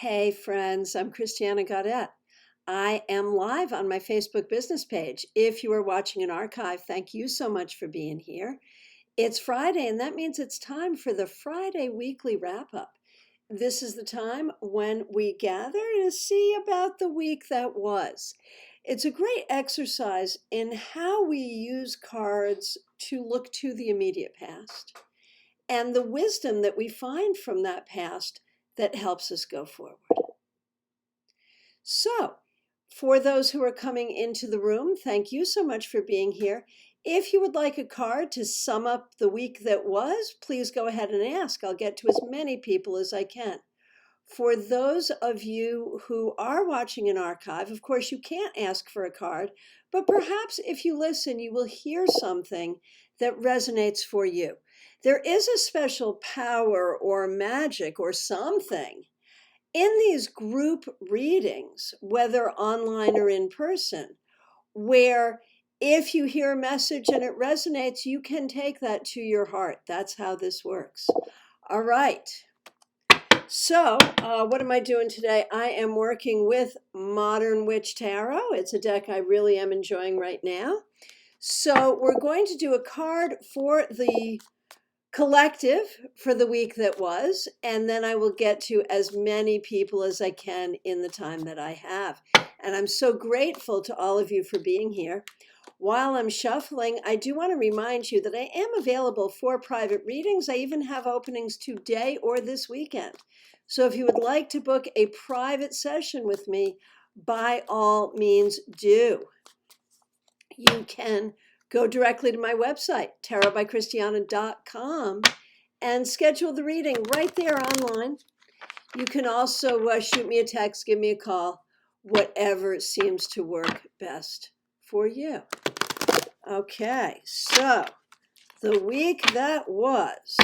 Hey friends, I'm Christiana Gaudet. I am live on my Facebook business page. If you are watching an archive, thank you so much for being here. It's Friday, and that means it's time for the Friday weekly wrap up. This is the time when we gather to see about the week that was. It's a great exercise in how we use cards to look to the immediate past and the wisdom that we find from that past that helps us go forward. So, for those who are coming into the room, thank you so much for being here. If you would like a card to sum up the week that was, please go ahead and ask. I'll get to as many people as I can. For those of you who are watching an archive, of course, you can't ask for a card, but perhaps if you listen, you will hear something that resonates for you. There is a special power or magic or something in these group readings, whether online or in person, where if you hear a message and it resonates, you can take that to your heart. That's how this works. All right. So, what am I doing today? I am working with Modern Witch Tarot. It's a deck I really am enjoying right now. So, we're going to do a card for the collective for the week that was, and then I will get to as many people as I can in the time that I have. And I'm so grateful to all of you for being here. While I'm shuffling, I do want to remind you that I am available for private readings. I even have openings today or this weekend. So if you would like to book a private session with me, by all means do. You can go directly to my website, tarotbychristiana.com, and schedule the reading right there online. You can also shoot me a text, give me a call, whatever seems to work best for you. Okay, so the week that was.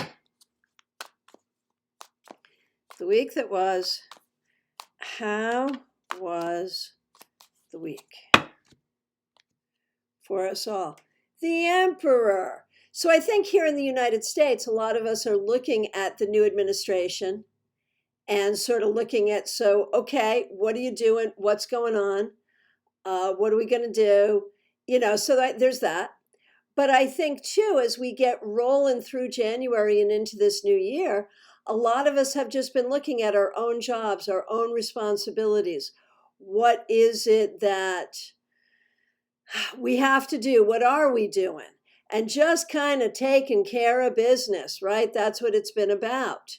How was the week for us all? The Emperor. So I think here in the United States, a lot of us are looking at the new administration and sort of looking at, so, okay, what are you doing? What's going on? What are we going to do? So there's that. But I think, too, as we get rolling through January and into this new year, a lot of us have just been looking at our own jobs, our own responsibilities. What is it that we have to do? What are we doing? And just kind of taking care of business, right? That's what it's been about.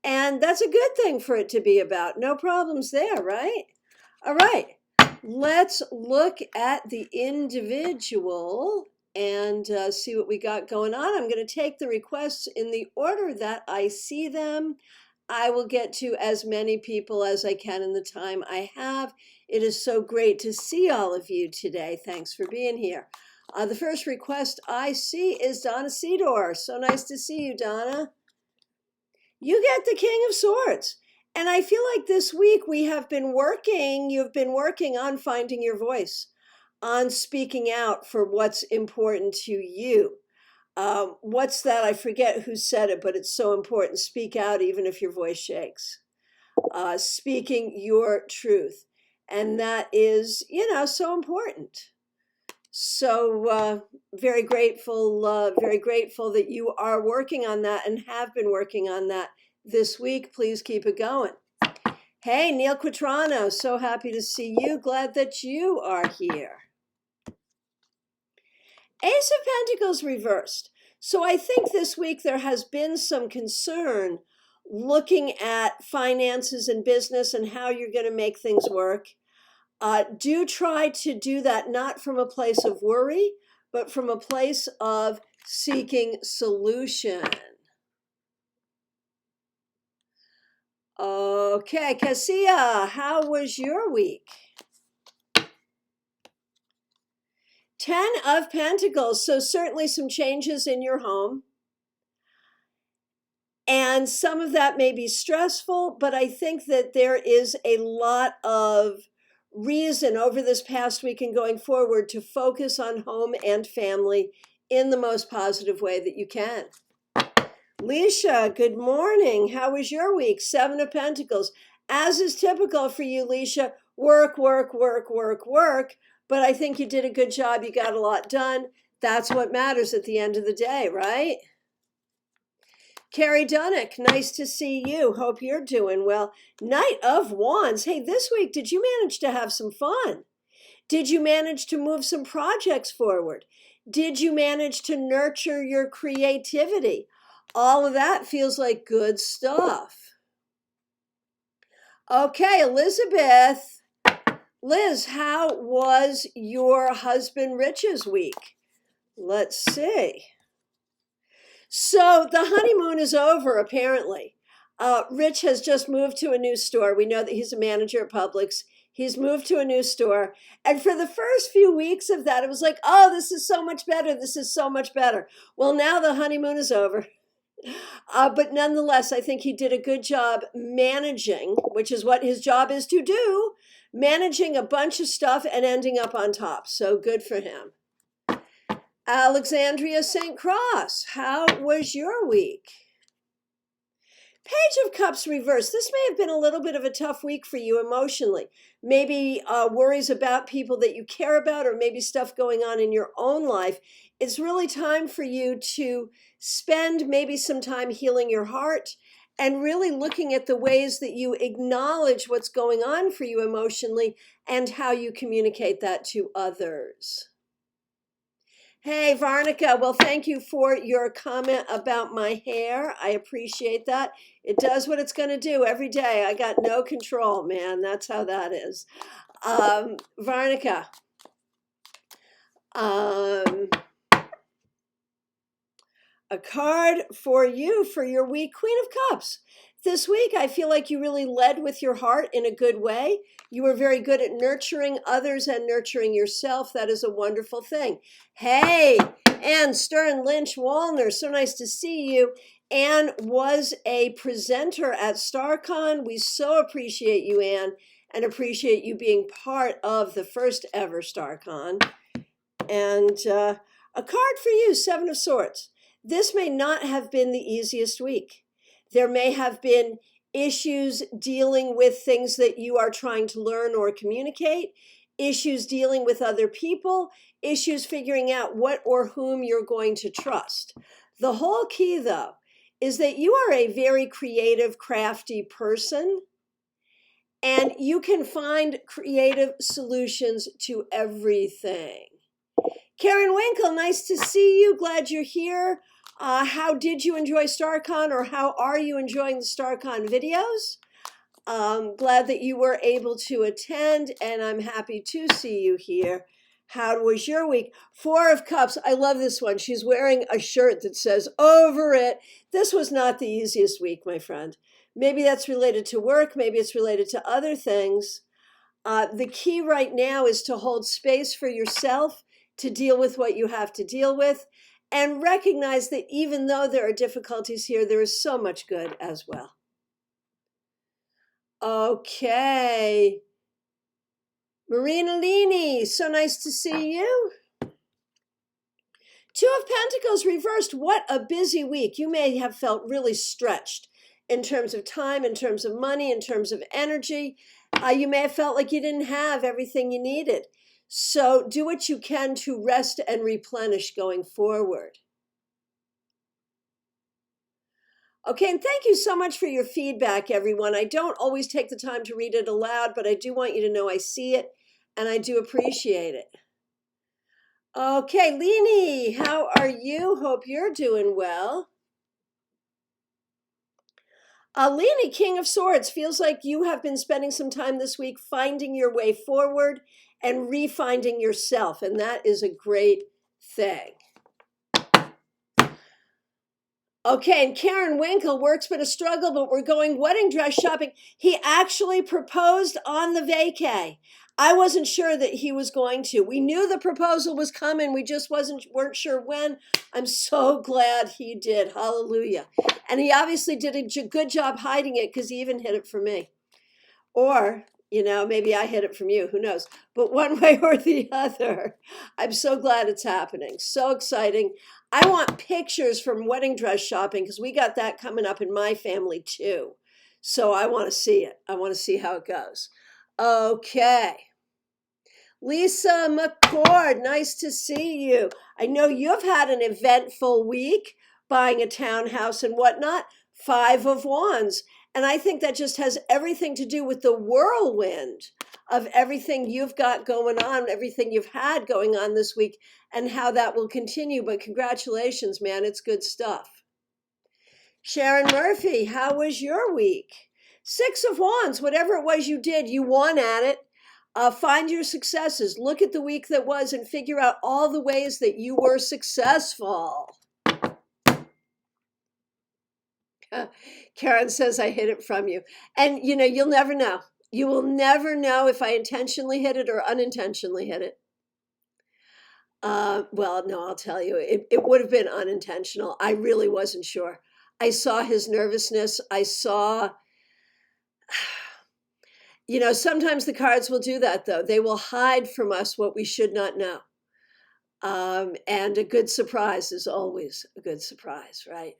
And that's a good thing for it to be about. No problems there, right? All right. Let's look at the individual and see what we got going on. I'm going to take the requests in the order that I see them. I will get to as many people as I can in the time I have. It is so great to see all of you today. Thanks for being here. The first request I see is Donna Cedor. So nice to see you, Donna. You get the King of Swords. And I feel like this week you've been working on finding your voice, on speaking out for what's important to you. What's that? I forget who said it, but it's so important. Speak out even if your voice shakes. Speaking your truth. And that is, so important. So very grateful that you are working on that and have been working on that this week. Please keep it going. Hey, Neil Quatrano, so happy to see you. Glad that you are here. Ace of Pentacles reversed. So I think this week there has been some concern looking at finances and business and how you're going to make things work. Do try to do that not from a place of worry, but from a place of seeking solution. Okay, Cassia, how was your week? 10 of Pentacles, so certainly some changes in your home. And some of that may be stressful, but I think that there is a lot of reason over this past week and going forward to focus on home and family in the most positive way that you can. Leisha, good morning. How was your week? 7 of Pentacles. As is typical for you, Leisha, work, work, work, work, work. But I think you did a good job. You got a lot done. That's what matters at the end of the day, right? Carrie Dunnick, nice to see you. Hope you're doing well. Knight of Wands. Hey, this week, did you manage to have some fun? Did you manage to move some projects forward? Did you manage to nurture your creativity? All of that feels like good stuff. Okay, Elizabeth. Liz, how was your husband Rich's week? Let's see. So the honeymoon is over, apparently. Rich has just moved to a new store. We know that he's a manager at Publix. He's moved to a new store. And for the first few weeks of that, it was like, oh, this is so much better. This is so much better. Well, now the honeymoon is over. But nonetheless, I think he did a good job managing, which is what his job is to do, managing a bunch of stuff and ending up on top. So good for him. Alexandria St. Cross, how was your week? Page of Cups reversed. This may have been a little bit of a tough week for you emotionally. Maybe worries about people that you care about, or maybe stuff going on in your own life. It's really time for you to spend maybe some time healing your heart and really looking at the ways that you acknowledge what's going on for you emotionally and how you communicate that to others. Hey, Varnica. Well, thank you for your comment about my hair. I appreciate that. It does what it's going to do every day. I got no control, man. That's how that is. Varnica. A card for you for your week, Queen of Cups. This week, I feel like you really led with your heart in a good way. You were very good at nurturing others and nurturing yourself. That is a wonderful thing. Hey, Ann Stern Lynch Wallner, so nice to see you. Ann was a presenter at StarCon. We so appreciate you, Ann, and appreciate you being part of the first ever StarCon. And a card for you, Seven of Swords. This may not have been the easiest week. There may have been issues dealing with things that you are trying to learn or communicate, issues dealing with other people, issues figuring out what or whom you're going to trust. The whole key, though, is that you are a very creative, crafty person, and you can find creative solutions to everything. Karen Winkle, nice to see you. Glad you're here. How did you enjoy StarCon, or how are you enjoying the StarCon videos? Glad that you were able to attend, and I'm happy to see you here. How was your week? Four of Cups. I love this one. She's wearing a shirt that says, over it. This was not the easiest week, my friend. Maybe that's related to work. Maybe it's related to other things. The key right now is to hold space for yourself, to deal with what you have to deal with, and recognize that even though there are difficulties here, there is so much good as well. Okay. Marina Lini, so nice to see you. Two of Pentacles reversed. What a busy week. You may have felt really stretched in terms of time, in terms of money, in terms of energy. You may have felt like you didn't have everything you needed. So do what you can to rest and replenish going forward. Okay, and thank you so much for your feedback, everyone. I don't always take the time to read it aloud, but I do want you to know I see it, and I do appreciate it. Okay, Leni, how are you? Hope you're doing well. Leni, King of Swords, feels like you have been spending some time this week finding your way forward and refinding yourself, and that is a great thing. Okay, and Karen Winkle, work's been a struggle, but we're going wedding dress shopping. He actually proposed on the vacay. I wasn't sure that he was going to. We knew the proposal was coming. We just weren't sure when. I'm so glad he did. Hallelujah. And he obviously did a good job hiding it, because he even hid it from me. Or, you know, maybe I hid it from you. Who knows? But one way or the other, I'm so glad it's happening. So exciting. I want pictures from wedding dress shopping, because we got that coming up in my family too. So I want to see it. I want to see how it goes. Okay. Lisa McCord, nice to see you. I know you've had an eventful week buying a townhouse and whatnot. Five of Wands. And I think that just has everything to do with the whirlwind of everything you've got going on, everything you've had going on this week, and how that will continue. But congratulations, man. It's good stuff. Sharon Murphy, how was your week? Six of Wands, whatever it was you did, you won at it. Find your successes. Look at the week that was and figure out all the ways that you were successful. Karen says, I hid it from you. And you'll never know. You will never know if I intentionally hit it or unintentionally hit it. Well, no, I'll tell you, it would have been unintentional. I really wasn't sure. I saw his nervousness. I saw, sometimes the cards will do that, though. They will hide from us what we should not know. And a good surprise is always a good surprise, right?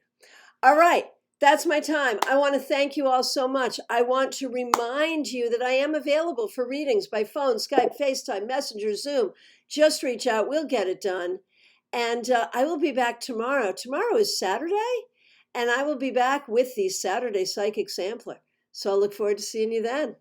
All right. That's my time. I want to thank you all so much. I want to remind you that I am available for readings by phone, Skype, FaceTime, Messenger, Zoom. Just reach out. We'll get it done. And I will be back tomorrow. Tomorrow is Saturday, and I will be back with the Saturday Psychic Sampler. So I'll look forward to seeing you then.